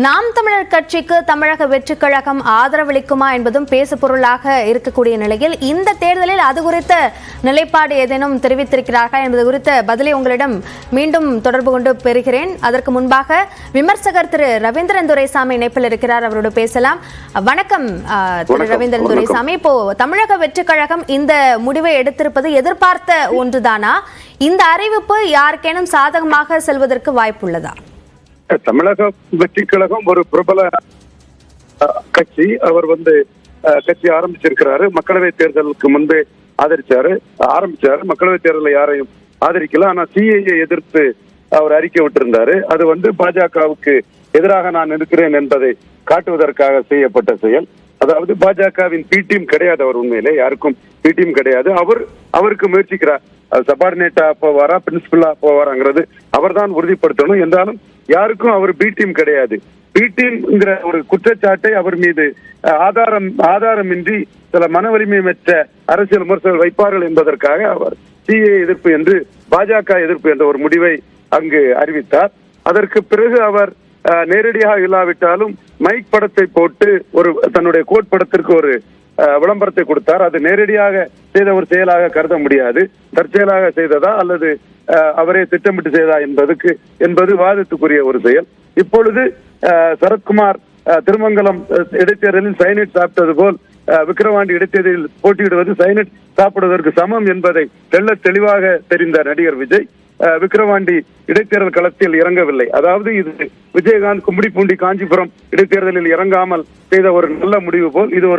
நாம் தமிழர் கட்சிக்கு தமிழக வெற்றிக் கழகம் ஆதரவளிக்குமா என்பதும் பேசு பொருளாக இருக்கக்கூடிய நிலையில் இந்த தேர்தலில் அது குறித்த நிலைப்பாடு ஏதேனும் தெரிவித்திருக்கிறார்கள் என்பது குறித்த பதிலை உங்களிடம் மீண்டும் தொடர்பு கொண்டு பெறுகிறேன். அதற்கு முன்பாக விமர்சகர் திரு ரவீந்திரன் துரைசாமி இணைப்பில் இருக்கிறார், அவரோடு பேசலாம். வணக்கம் திரு ரவீந்திரன் துரைசாமி. இப்போ தமிழக வெற்றிக் கழகம் இந்த முடிவை எடுத்திருப்பது எதிர்பார்த்த ஒன்றுதானா? இந்த அறிவிப்பு யாருக்கேனும் சாதகமாக செல்வதற்கு வாய்ப்புள்ளதா? தமிழக வெற்றிக் கழகம் ஒரு பிரபல கட்சி. அவர் கட்சி ஆரம்பிச்சிருக்கிறாரு. மக்களவை தேர்தலுக்கு முன்பே ஆரம்பிச்சாரு. மக்களவை தேர்தலில் யாரையும் ஆதரிக்கல. ஆனா சிஏஏ எதிர்த்து அவர் அறிக்கை விட்டிருந்தாரு. அது பாஜகவுக்கு எதிராக நான் இருக்கிறேன் என்பதை காட்டுவதற்காக செய்யப்பட்ட செயல். அதாவது பாஜகவின் பி டீம் கிடையாது. அவர் உண்மையிலே யாருக்கும் பி டீம் கிடையாது. அவருக்கு முயற்சிக்கிறார். சபார்டினேட்டா போவாரா, பிரின்சிபலா போவாராங்கிறது அவர் தான் உறுதிப்படுத்தணும். என்றாலும் யாருக்கும் அவர் பி டீம் கிடையாது. பி டீம்ங்கிற ஒரு குற்றச்சாட்டை அவர் மீது ஆதாரமின்றி சில மன வலிமை பெற்ற அரசியல் விமர்சகர்கள் வைப்பார்கள் என்பதற்காக அவர் சிஏ எதிர்ப்பு என்று, பாஜக எதிர்ப்பு என்ற ஒரு முடிவை அங்கு அறிவித்தார். அதற்கு பிறகு அவர் நேரடியாக இல்லாவிட்டாலும் மைக் படத்தை போட்டு தன்னுடைய கோட் படத்திற்கு ஒரு விளம்பரத்தை கொடுத்தார். அது நேரடியாக செய்த ஒரு செயலாக கருத முடியாது. தற்செயலாக செய்ததா அல்லது அவரே திட்டமிட்டு செய்ததா என்பது வாதத்துக்குரிய ஒரு செயல். இப்பொழுது சரத்குமார் திருமங்கலம் இடைத்தேர்தலில் சைனட் சாப்பிட்டது போல் விக்கிரவாண்டி இடைத்தேர்தலில் போட்டியிடுவது சைனட் சாப்பிடுவதற்கு சமம் என்பதை தெளிவாக தெரிந்த நடிகர் விஜய் விக்கிரவாண்டி இடைத்தேர்தல் களத்தில் இறங்கவில்லை. அதாவது இது விஜயகாந்த் கும்மிடிப்பூண்டி காஞ்சிபுரம் இடைத்தேர்தலில் இறங்காமல் செய்த ஒரு நல்ல முடிவு போல் இது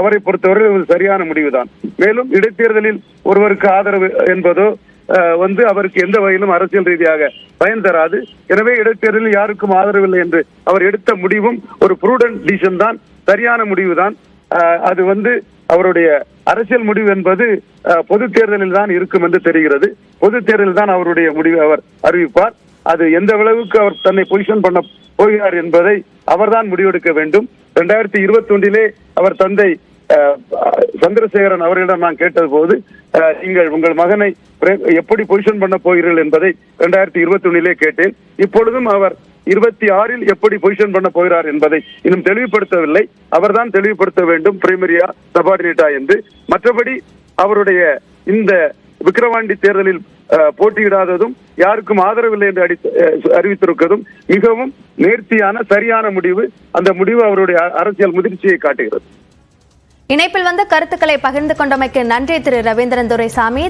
அவரை பொறுத்தவரை ஒரு சரியான முடிவுதான். மேலும் இடைத்தேர்தலில் ஒருவருக்கு ஆதரவு என்பதோ அவருக்கு எந்த வகையிலும் அரசியல் ரீதியாக பயன் தராது. எனவே இடைத்தேர்தலில் யாருக்கும் ஆதரவில்லை என்று அவர் எடுத்த முடிவும் ஒரு ப்ரூடன்ட் டிசிஷன் தான், சரியான முடிவு தான். அது அவருடைய அரசியல் முடிவு என்பது பொது தேர்தலில் தான் இருக்கும் என்று தெரிகிறது. பொது தேர்தலில் தான் அவருடைய முடிவை அவர் அறிவிப்பார். அது எந்த அளவுக்கு அவர் தன்னை பொசிஷன் பண்ண போகிறார் என்பதை அவர்தான் முடிவெடுக்க வேண்டும். 2021 அவர் தந்தை சந்திரசேகரன் அவர்களிடம் நான் கேட்டது போது, நீங்கள் உங்கள் மகனை எப்படி பொசிஷன் பண்ண போகிறீர்கள் என்பதை 2021 கேட்டேன். இப்பொழுதும் அவர் 26 எப்படி பொசிஷன் பண்ண போகிறார் என்பதை இன்னும் தெளிவுபடுத்தவில்லை. அவர்தான் தெளிவுபடுத்த வேண்டும், பிரைமரியா சபார்டினேட்டா என்று. மற்றபடி அவருடைய இந்த விக்கிரவாண்டி தேர்தலில் போட்டியிடாததும் யாருக்கும் ஆதரவில்லை என்று அறிவித்திருப்பதும் மிகவும் நேர்த்தியான சரியான முடிவு. அந்த முடிவு அவருடைய அரசியல் முதிர்ச்சியை காட்டுகிறது. இணைப்பில் கருத்துக்களை பகிர்ந்து கொண்டமைக்கு நன்றி திரு ரவீந்திரன் துரைசாமி.